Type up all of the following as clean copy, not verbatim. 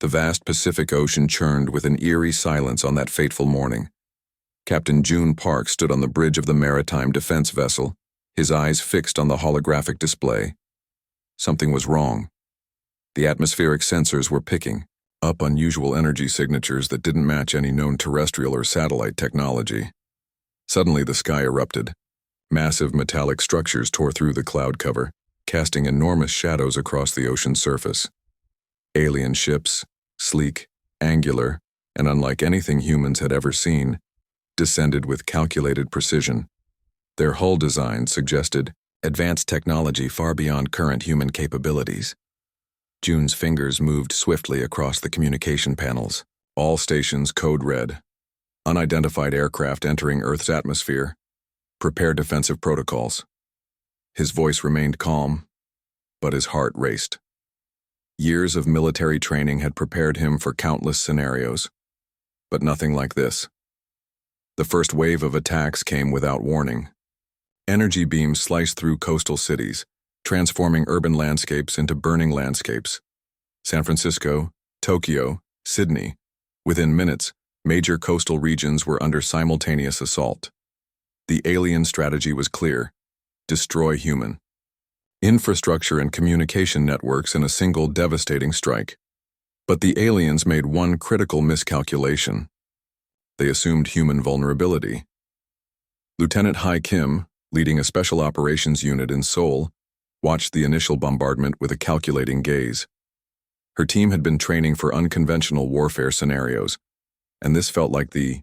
The vast Pacific Ocean churned with an eerie silence on that fateful morning. Captain June Park stood on the bridge of the maritime defense vessel, his eyes fixed on the holographic display. Something was wrong. The atmospheric sensors were picking up unusual energy signatures that didn't match any known terrestrial or satellite technology. Suddenly the sky erupted. Massive metallic structures tore through the cloud cover, casting enormous shadows across the ocean's surface. Alien ships, sleek, angular, and unlike anything humans had ever seen, descended with calculated precision. Their hull design suggested advanced technology far beyond current human capabilities. June's fingers moved swiftly across the communication panels. All stations code red. Unidentified aircraft entering Earth's atmosphere. Prepare defensive protocols. His voice remained calm, but his heart raced. Years of military training had prepared him for countless scenarios, but nothing like this. The first wave of attacks came without warning. Energy beams sliced through coastal cities, transforming urban landscapes into burning landscapes. San Francisco, Tokyo, Sydney. Within minutes, major coastal regions were under simultaneous assault. The alien strategy was clear: destroy human infrastructure and communication networks in a single devastating strike. But the aliens made one critical miscalculation. They assumed human vulnerability. Lieutenant Hai Kim, leading a special operations unit in Seoul, watched the initial bombardment with a calculating gaze. Her team had been training for unconventional warfare scenarios, and this felt like the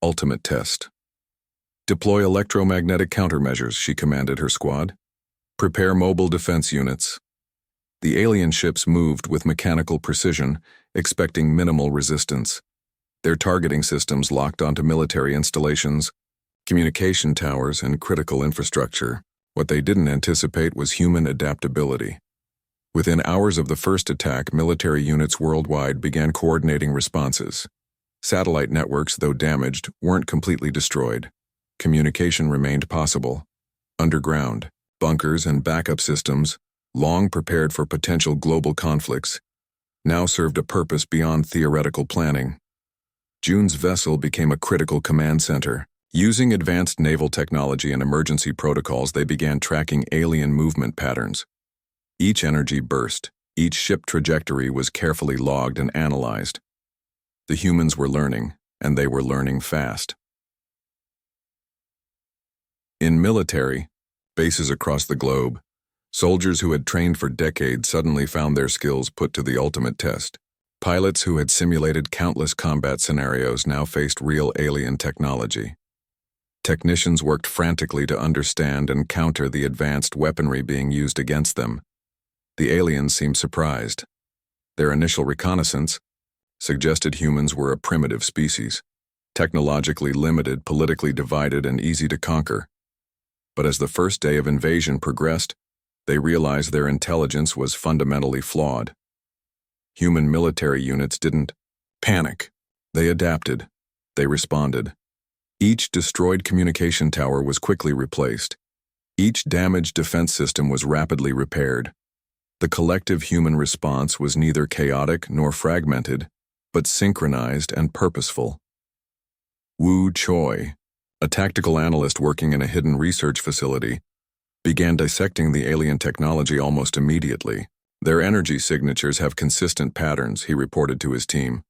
ultimate test. Deploy electromagnetic countermeasures, she commanded her squad. Prepare mobile defense units. The alien ships moved with mechanical precision, expecting minimal resistance. Their targeting systems locked onto military installations, communication towers, and critical infrastructure. What they didn't anticipate was human adaptability. Within hours of the first attack, military units worldwide began coordinating responses. Satellite networks, though damaged, weren't completely destroyed. Communication remained possible. Underground, bunkers and backup systems, long prepared for potential global conflicts, now served a purpose beyond theoretical planning. June's vessel became a critical command center. Using advanced naval technology and emergency protocols, they began tracking alien movement patterns. Each energy burst, each ship trajectory was carefully logged and analyzed. The humans were learning, and they were learning fast. In military bases across the globe, soldiers who had trained for decades suddenly found their skills put to the ultimate test. Pilots who had simulated countless combat scenarios now faced real alien technology. Technicians worked frantically to understand and counter the advanced weaponry being used against them. The aliens seemed surprised. Their initial reconnaissance suggested humans were a primitive species, technologically limited, politically divided, and easy to conquer. But as the first day of invasion progressed, they realized their intelligence was fundamentally flawed. Human military units didn't panic. They adapted. They responded. Each destroyed communication tower was quickly replaced. Each damaged defense system was rapidly repaired. The collective human response was neither chaotic nor fragmented, but synchronized and purposeful. Wu Choi, a tactical analyst working in a hidden research facility, began dissecting the alien technology almost immediately. Their energy signatures have consistent patterns, he reported to his team.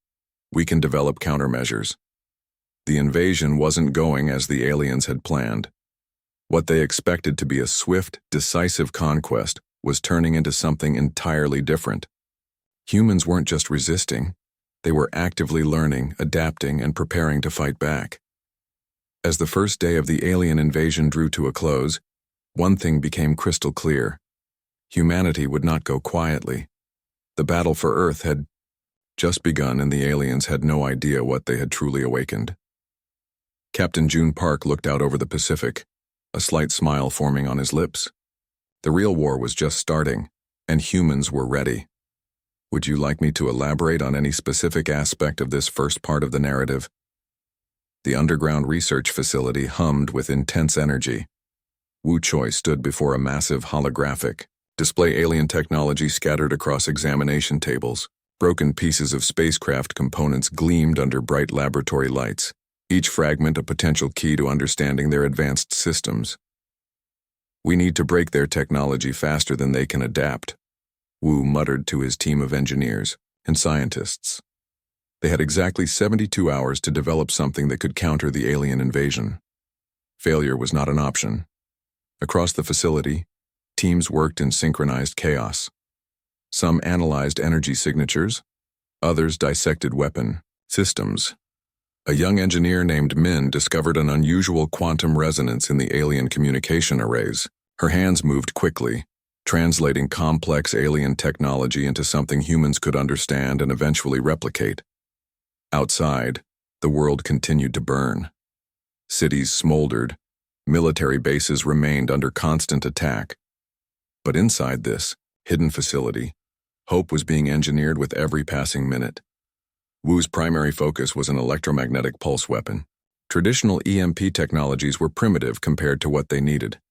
We can develop countermeasures. The invasion wasn't going as the aliens had planned. What they expected to be a swift, decisive conquest was turning into something entirely different. Humans weren't just resisting. They were actively learning, adapting, and preparing to fight back. As the first day of the alien invasion drew to a close, one thing became crystal clear. Humanity would not go quietly. The battle for Earth had just begun, and the aliens had no idea what they had truly awakened. Captain June Park looked out over the Pacific, a slight smile forming on his lips. The real war was just starting, and humans were ready. Would you like me to elaborate on any specific aspect of this first part of the narrative? The underground research facility hummed with intense energy. Wu Choi stood before a massive holographic display alien technology scattered across examination tables. Broken pieces of spacecraft components gleamed under bright laboratory lights, each fragment a potential key to understanding their advanced systems. "We need to break their technology faster than they can adapt," Wu muttered to his team of engineers and scientists. They had exactly 72 hours to develop something that could counter the alien invasion. Failure was not an option. Across the facility, teams worked in synchronized chaos. Some analyzed energy signatures, others dissected weapon systems. A young engineer named Min discovered an unusual quantum resonance in the alien communication arrays. Her hands moved quickly, translating complex alien technology into something humans could understand and eventually replicate. Outside, the world continued to burn. Cities smoldered, military bases remained under constant attack. But inside this hidden facility, hope was being engineered with every passing minute. Wu's primary focus was an electromagnetic pulse weapon. Traditional EMP technologies were primitive compared to what they needed.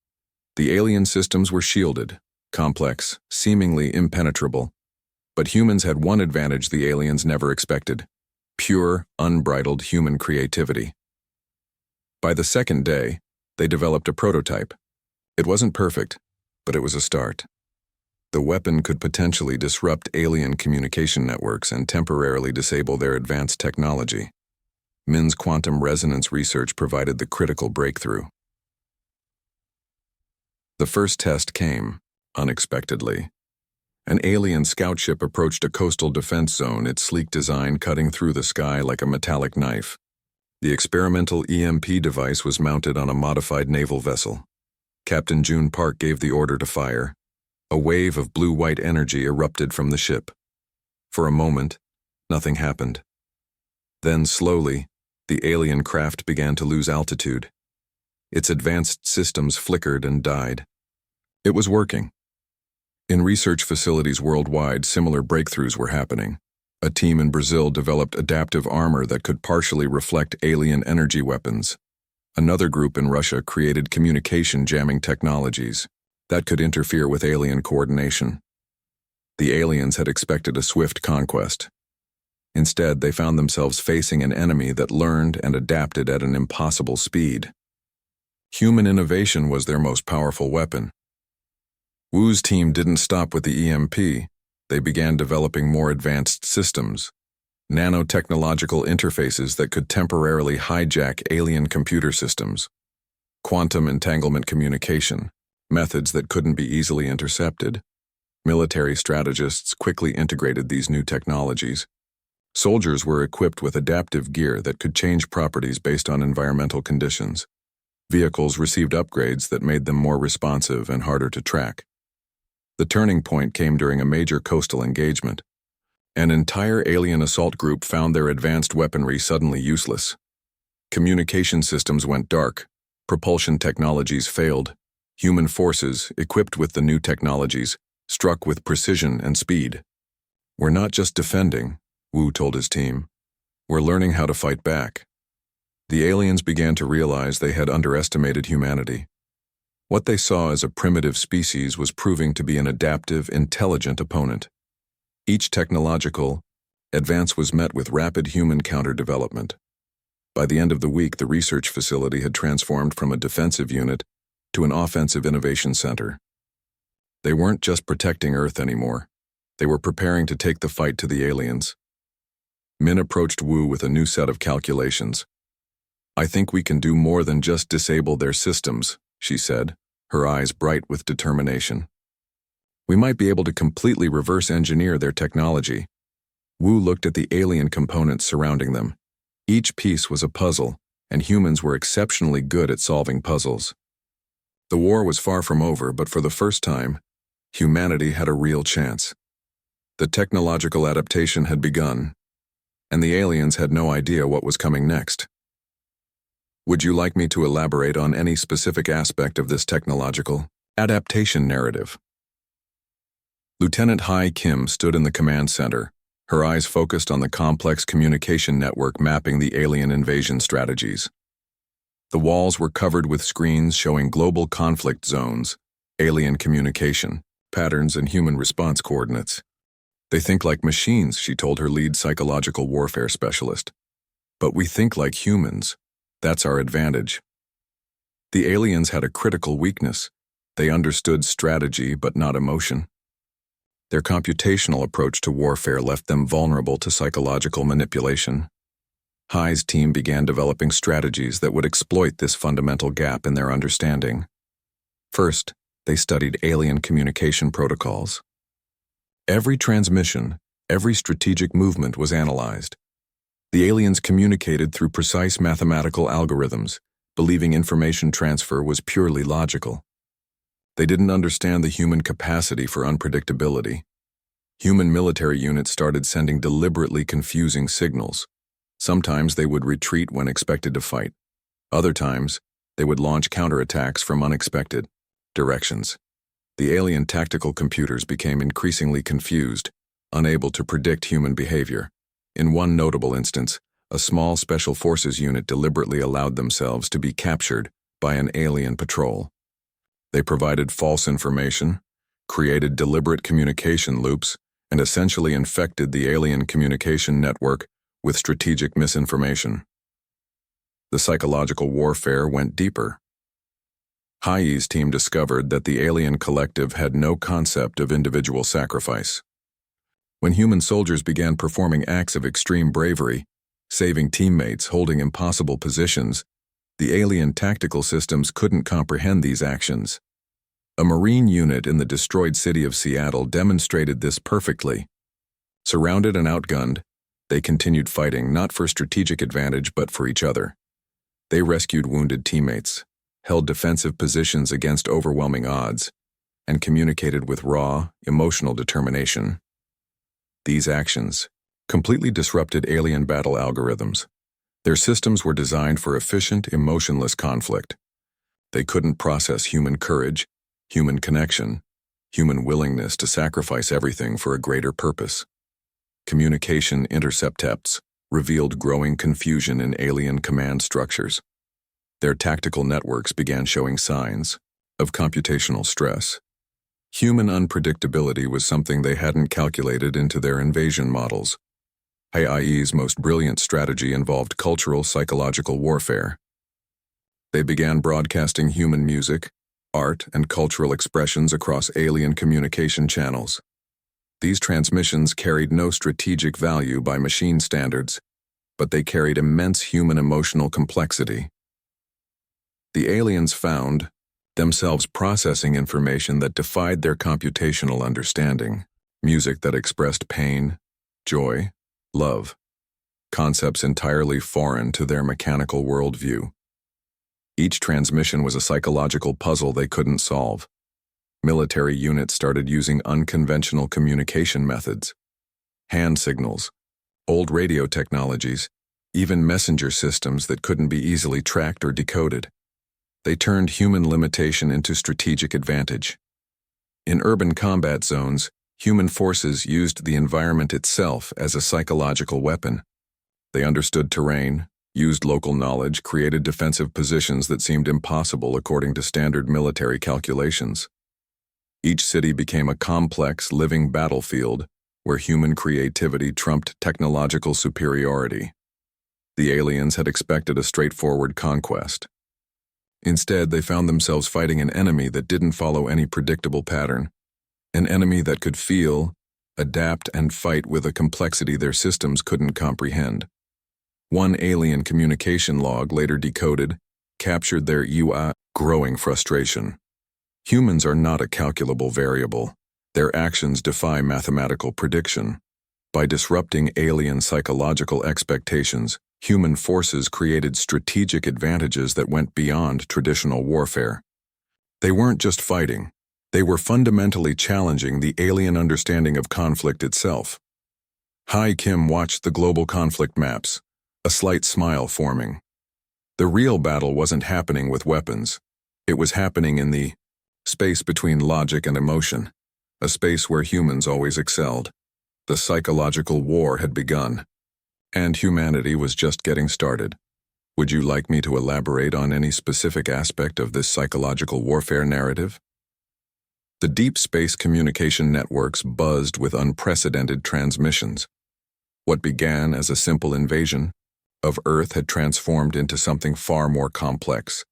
The alien systems were shielded, complex, seemingly impenetrable. But humans had one advantage the aliens never expected: pure, unbridled human creativity. By the second day, they developed a prototype. It wasn't perfect, but it was a start. The weapon could potentially disrupt alien communication networks and temporarily disable their advanced technology. Min's quantum resonance research provided the critical breakthrough. The first test came, unexpectedly. An alien scout ship approached a coastal defense zone, its sleek design cutting through the sky like a metallic knife. The experimental EMP device was mounted on a modified naval vessel. Captain June Park gave the order to fire. A wave of blue-white energy erupted from the ship. For a moment, nothing happened. Then, slowly, the alien craft began to lose altitude. Its advanced systems flickered and died. It was working. In research facilities worldwide, similar breakthroughs were happening. A team in Brazil developed adaptive armor that could partially reflect alien energy weapons. Another group in Russia created communication jamming technologies that could interfere with alien coordination. The aliens had expected a swift conquest. Instead, they found themselves facing an enemy that learned and adapted at an impossible speed. Human innovation was their most powerful weapon. Wu's team didn't stop with the EMP. They began developing more advanced systems, nanotechnological interfaces that could temporarily hijack alien computer systems, quantum entanglement communication, methods that couldn't be easily intercepted. Military strategists quickly integrated these new technologies. Soldiers were equipped with adaptive gear that could change properties based on environmental conditions. Vehicles received upgrades that made them more responsive and harder to track. The turning point came during a major coastal engagement. An entire alien assault group found their advanced weaponry suddenly useless. Communication systems went dark. Propulsion technologies failed. Human forces, equipped with the new technologies, struck with precision and speed. "We're not just defending," Wu told his team. "We're learning how to fight back." The aliens began to realize they had underestimated humanity. What they saw as a primitive species was proving to be an adaptive, intelligent opponent. Each technological advance was met with rapid human counter-development. By the end of the week, the research facility had transformed from a defensive unit to an offensive innovation center. They weren't just protecting Earth anymore. They were preparing to take the fight to the aliens. Min approached Wu with a new set of calculations. "I think we can do more than just disable their systems," she said, her eyes bright with determination. "We might be able to completely reverse engineer their technology." Wu looked at the alien components surrounding them. Each piece was a puzzle, and humans were exceptionally good at solving puzzles. The war was far from over, but for the first time, humanity had a real chance. The technological adaptation had begun, and the aliens had no idea what was coming next. "Would you like me to elaborate on any specific aspect of this technological adaptation narrative?" Lieutenant Hai Kim stood in the command center, her eyes focused on the complex communication network mapping the alien invasion strategies. The walls were covered with screens showing global conflict zones, alien communication, patterns, and human response coordinates. They think like machines, she told her lead psychological warfare specialist. But we think like humans. That's our advantage. The aliens had a critical weakness. They understood strategy but not emotion. Their computational approach to warfare left them vulnerable to psychological manipulation. HFY's team began developing strategies that would exploit this fundamental gap in their understanding. First, they studied alien communication protocols. Every transmission, every strategic movement was analyzed. The aliens communicated through precise mathematical algorithms, believing information transfer was purely logical. They didn't understand the human capacity for unpredictability. Human military units started sending deliberately confusing signals. Sometimes they would retreat when expected to fight. Other times, they would launch counterattacks from unexpected directions. The alien tactical computers became increasingly confused, unable to predict human behavior. In one notable instance, a small special forces unit deliberately allowed themselves to be captured by an alien patrol. They provided false information, created deliberate communication loops, and essentially infected the alien communication network with strategic misinformation. The psychological warfare went deeper. HFY's team discovered that the alien collective had no concept of individual sacrifice. When human soldiers began performing acts of extreme bravery, saving teammates, holding impossible positions, the alien tactical systems couldn't comprehend these actions. A Marine unit in the destroyed city of Seattle demonstrated this perfectly. Surrounded and outgunned, they continued fighting not for strategic advantage but for each other. They rescued wounded teammates, held defensive positions against overwhelming odds, and communicated with raw, emotional determination. These actions completely disrupted alien battle algorithms. Their systems were designed for efficient, emotionless conflict. They couldn't process human courage, human connection, human willingness to sacrifice everything for a greater purpose. Communication intercepts revealed growing confusion in alien command structures. Their tactical networks began showing signs of computational stress. Human unpredictability was something they hadn't calculated into their invasion models. HFY's most brilliant strategy involved cultural psychological warfare. They began broadcasting human music, art, and cultural expressions across alien communication channels. These transmissions carried no strategic value by machine standards, but they carried immense human emotional complexity. The aliens found themselves processing information that defied their computational understanding, music that expressed pain, joy, love, concepts entirely foreign to their mechanical worldview. Each transmission was a psychological puzzle they couldn't solve. Military units started using unconventional communication methods, hand signals, old radio technologies, even messenger systems that couldn't be easily tracked or decoded. They turned human limitation into strategic advantage. In urban combat zones, human forces used the environment itself as a psychological weapon. They understood terrain, used local knowledge, created defensive positions that seemed impossible according to standard military calculations. Each city became a complex, living battlefield where human creativity trumped technological superiority. The aliens had expected a straightforward conquest. Instead, they found themselves fighting an enemy that didn't follow any predictable pattern, an enemy that could feel, adapt, and fight with a complexity their systems couldn't comprehend. One alien communication log, later decoded, captured their growing frustration. Humans are not a calculable variable. Their actions defy mathematical prediction. By disrupting alien psychological expectations, human forces created strategic advantages that went beyond traditional warfare. They weren't just fighting. They were fundamentally challenging the alien understanding of conflict itself. HFY Kim watched the global conflict maps, a slight smile forming. The real battle wasn't happening with weapons. It was happening in the space between logic and emotion, a space where humans always excelled. The psychological war had begun, and humanity was just getting started. Would you like me to elaborate on any specific aspect of this psychological warfare narrative? The deep space communication networks buzzed with unprecedented transmissions. What began as a simple invasion of Earth had transformed into something far more complex.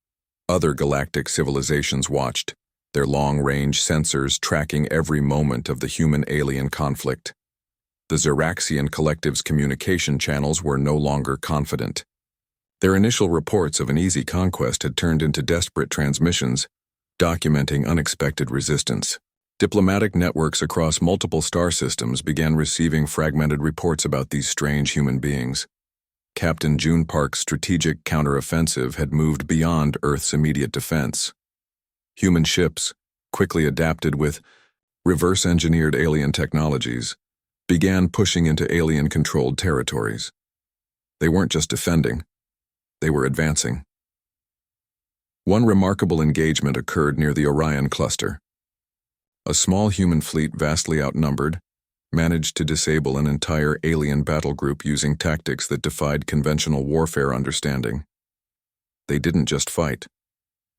Other galactic civilizations watched, their long-range sensors tracking every moment of the human-alien conflict. The Xeraxian collective's communication channels were no longer confident. Their initial reports of an easy conquest had turned into desperate transmissions, documenting unexpected resistance. Diplomatic networks across multiple star systems began receiving fragmented reports about these strange human beings. Captain June Park's strategic counteroffensive had moved beyond Earth's immediate defense. Human ships, quickly adapted with reverse-engineered alien technologies, began pushing into alien-controlled territories. They weren't just defending, they were advancing. One remarkable engagement occurred near the Orion cluster. A small human fleet, vastly outnumbered, managed to disable an entire alien battle group using tactics that defied conventional warfare understanding. They didn't just fight.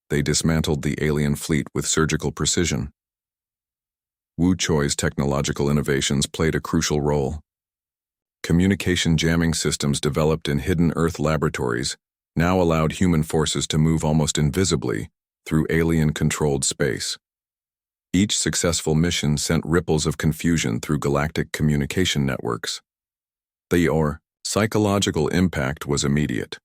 They dismantled the alien fleet with surgical precision. Wu Choi's technological innovations played a crucial role. Communication jamming systems developed in hidden Earth laboratories now allowed human forces to move almost invisibly through alien-controlled space. Each successful mission sent ripples of confusion through galactic communication networks. The psychological impact was immediate.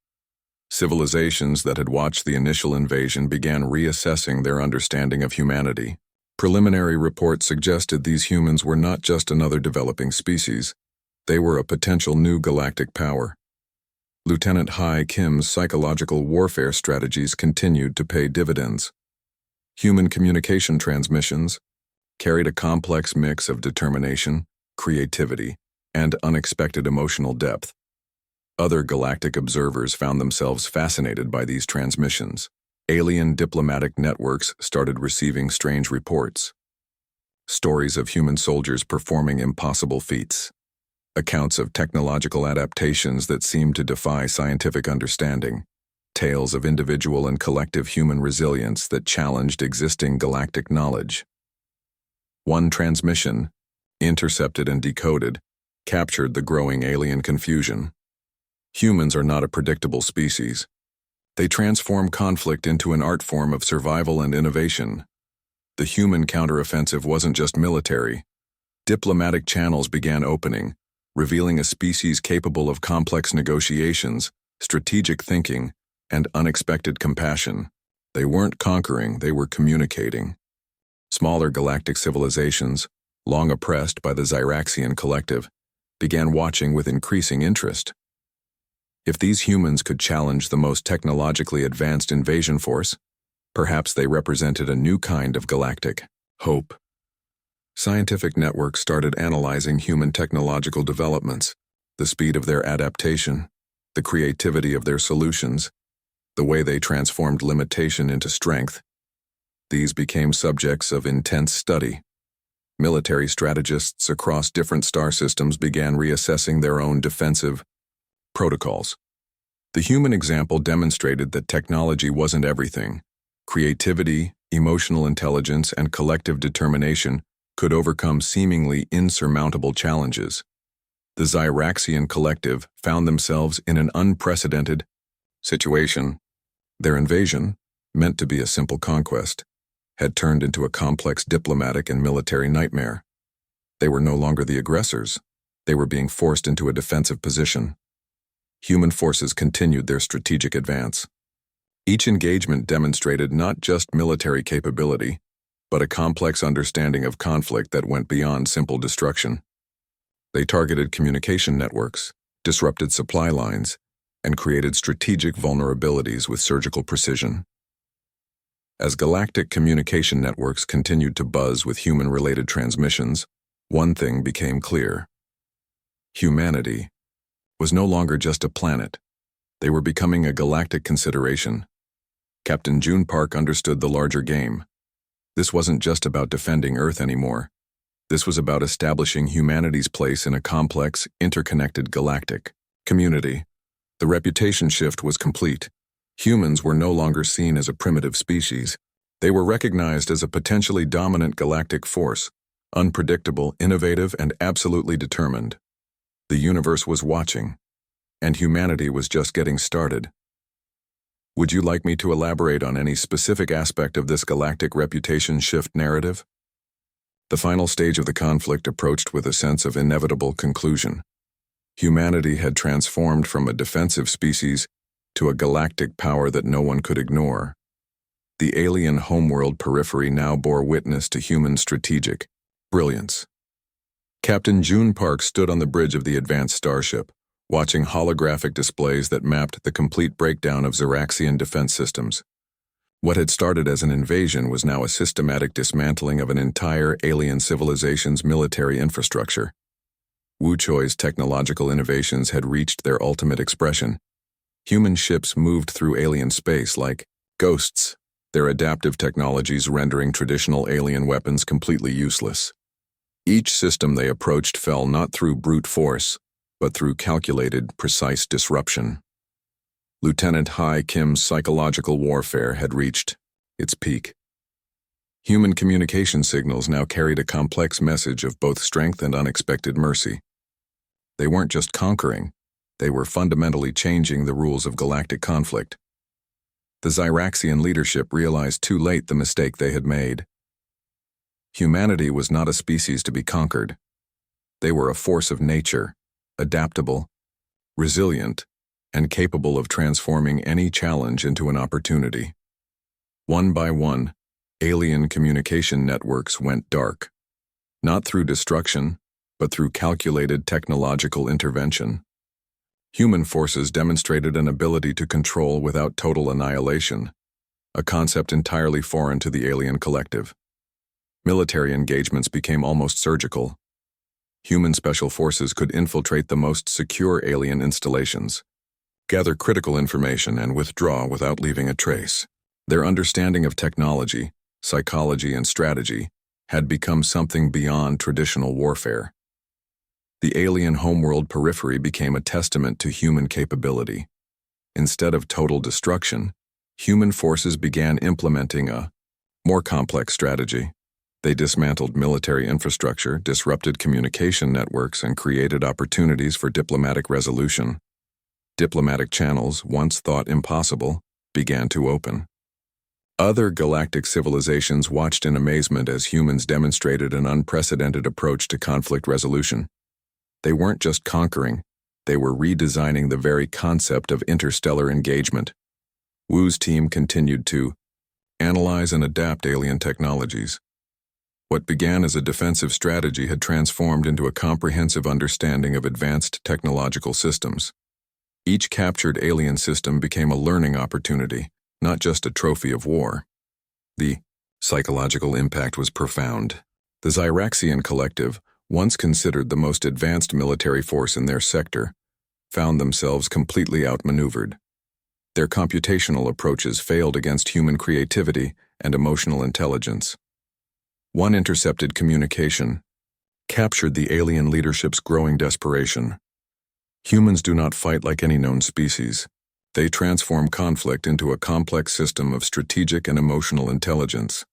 Civilizations that had watched the initial invasion began reassessing their understanding of humanity. Preliminary reports suggested these humans were not just another developing species, they were a potential new galactic power. Lieutenant Hai Kim's psychological warfare strategies continued to pay dividends. Human communication transmissions carried a complex mix of determination, creativity, and unexpected emotional depth. Other galactic observers found themselves fascinated by these transmissions. Alien diplomatic networks started receiving strange reports. Stories of human soldiers performing impossible feats. Accounts of technological adaptations that seemed to defy scientific understanding. Tales of individual and collective human resilience that challenged existing galactic knowledge. One transmission, intercepted and decoded, captured the growing alien confusion. Humans are not a predictable species. They transform conflict into an art form of survival and innovation. The human counteroffensive wasn't just military. Diplomatic channels began opening, revealing a species capable of complex negotiations, strategic thinking, and unexpected compassion. They weren't conquering, they were communicating. Smaller galactic civilizations, long oppressed by the Xeraxian collective, began watching with increasing interest. If these humans could challenge the most technologically advanced invasion force, perhaps they represented a new kind of galactic hope. Scientific networks started analyzing human technological developments, the speed of their adaptation, the creativity of their solutions, the way they transformed limitation into strength. These became subjects of intense study. Military strategists across different star systems began reassessing their own defensive protocols. The human example demonstrated that technology wasn't everything. Creativity, emotional intelligence, and collective determination could overcome seemingly insurmountable challenges. The Xeraxian collective found themselves in an unprecedented situation. Their invasion, meant to be a simple conquest, had turned into a complex diplomatic and military nightmare. They were no longer the aggressors. They were being forced into a defensive position. Human forces continued their strategic advance. Each engagement demonstrated not just military capability, but a complex understanding of conflict that went beyond simple destruction. They targeted communication networks, disrupted supply lines, and created strategic vulnerabilities with surgical precision. As galactic communication networks continued to buzz with human-related transmissions, one thing became clear. Humanity was no longer just a planet. They were becoming a galactic consideration. Captain June Park understood the larger game. This wasn't just about defending Earth anymore. This was about establishing humanity's place in a complex, interconnected galactic community. The reputation shift was complete. Humans were no longer seen as a primitive species. They were recognized as a potentially dominant galactic force, unpredictable, innovative, and absolutely determined. The universe was watching, and humanity was just getting started. Would you like me to elaborate on any specific aspect of this galactic reputation shift narrative? The final stage of the conflict approached with a sense of inevitable conclusion. Humanity had transformed from a defensive species to a galactic power that no one could ignore. The alien homeworld periphery now bore witness to human strategic brilliance. Captain June Park stood on the bridge of the advanced starship, watching holographic displays that mapped the complete breakdown of Xeraxian defense systems. What had started as an invasion was now a systematic dismantling of an entire alien civilization's military infrastructure. Wu Choi's technological innovations had reached their ultimate expression. Human ships moved through alien space like ghosts, their adaptive technologies rendering traditional alien weapons completely useless. Each system they approached fell not through brute force, but through calculated, precise disruption. Lieutenant Hai Kim's psychological warfare had reached its peak. Human communication signals now carried a complex message of both strength and unexpected mercy. They weren't just conquering, they were fundamentally changing the rules of galactic conflict. The Xeraxian leadership realized too late the mistake they had made. Humanity was not a species to be conquered. They were a force of nature, adaptable, resilient, and capable of transforming any challenge into an opportunity. One by one, alien communication networks went dark, not through destruction, but through calculated technological intervention. Human forces demonstrated an ability to control without total annihilation, a concept entirely foreign to the alien collective. Military engagements became almost surgical. Human special forces could infiltrate the most secure alien installations, gather critical information, and withdraw without leaving a trace. Their understanding of technology, psychology, and strategy had become something beyond traditional warfare. The alien homeworld periphery became a testament to human capability. Instead of total destruction, human forces began implementing a more complex strategy. They dismantled military infrastructure, disrupted communication networks, and created opportunities for diplomatic resolution. Diplomatic channels, once thought impossible, began to open. Other galactic civilizations watched in amazement as humans demonstrated an unprecedented approach to conflict resolution. They weren't just conquering, they were redesigning the very concept of interstellar engagement. Wu's team continued to analyze and adapt alien technologies. What began as a defensive strategy had transformed into a comprehensive understanding of advanced technological systems. Each captured alien system became a learning opportunity, not just a trophy of war. The psychological impact was profound. The Xeraxian collective, once considered the most advanced military force in their sector, found themselves completely outmaneuvered. Their computational approaches failed against human creativity and emotional intelligence. One intercepted communication captured the alien leadership's growing desperation. Humans do not fight like any known species. They transform conflict into a complex system of strategic and emotional intelligence.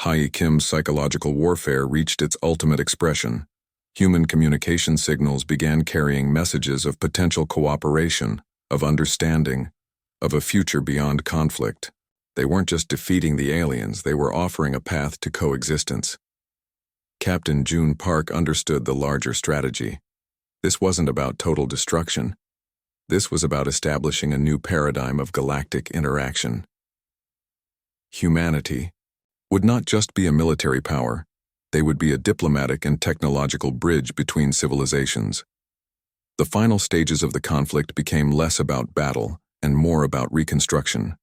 Hai Kim's psychological warfare reached its ultimate expression. Human communication signals began carrying messages of potential cooperation, of understanding, of a future beyond conflict. They weren't just defeating the aliens, they were offering a path to coexistence. Captain June Park understood the larger strategy. This wasn't about total destruction. This was about establishing a new paradigm of galactic interaction. Humanity would not just be a military power, they would be a diplomatic and technological bridge between civilizations. The final stages of the conflict became less about battle and more about reconstruction.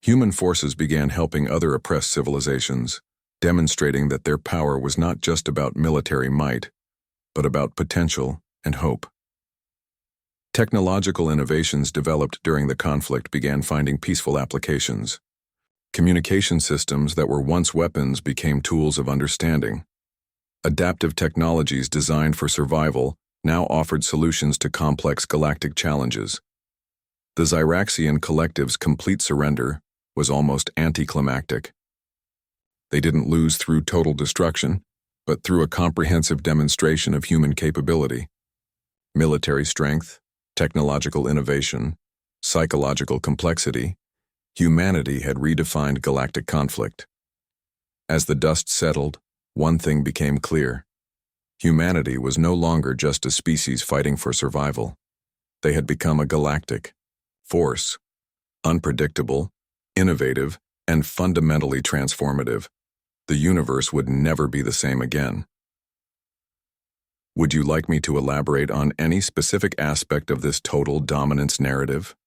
Human forces began helping other oppressed civilizations, demonstrating that their power was not just about military might, but about potential and hope. Technological innovations developed during the conflict began finding peaceful applications. Communication systems that were once weapons became tools of understanding. Adaptive technologies designed for survival now offered solutions to complex galactic challenges. The Xeraxian collective's complete surrender was almost anticlimactic. They didn't lose through total destruction, but through a comprehensive demonstration of human capability. Military strength, technological innovation, psychological complexity, humanity had redefined galactic conflict. As the dust settled, one thing became clear. Humanity was no longer just a species fighting for survival. They had become a galactic force, unpredictable, innovative, and fundamentally transformative. The universe would never be the same again. Would you like me to elaborate on any specific aspect of this total dominance narrative?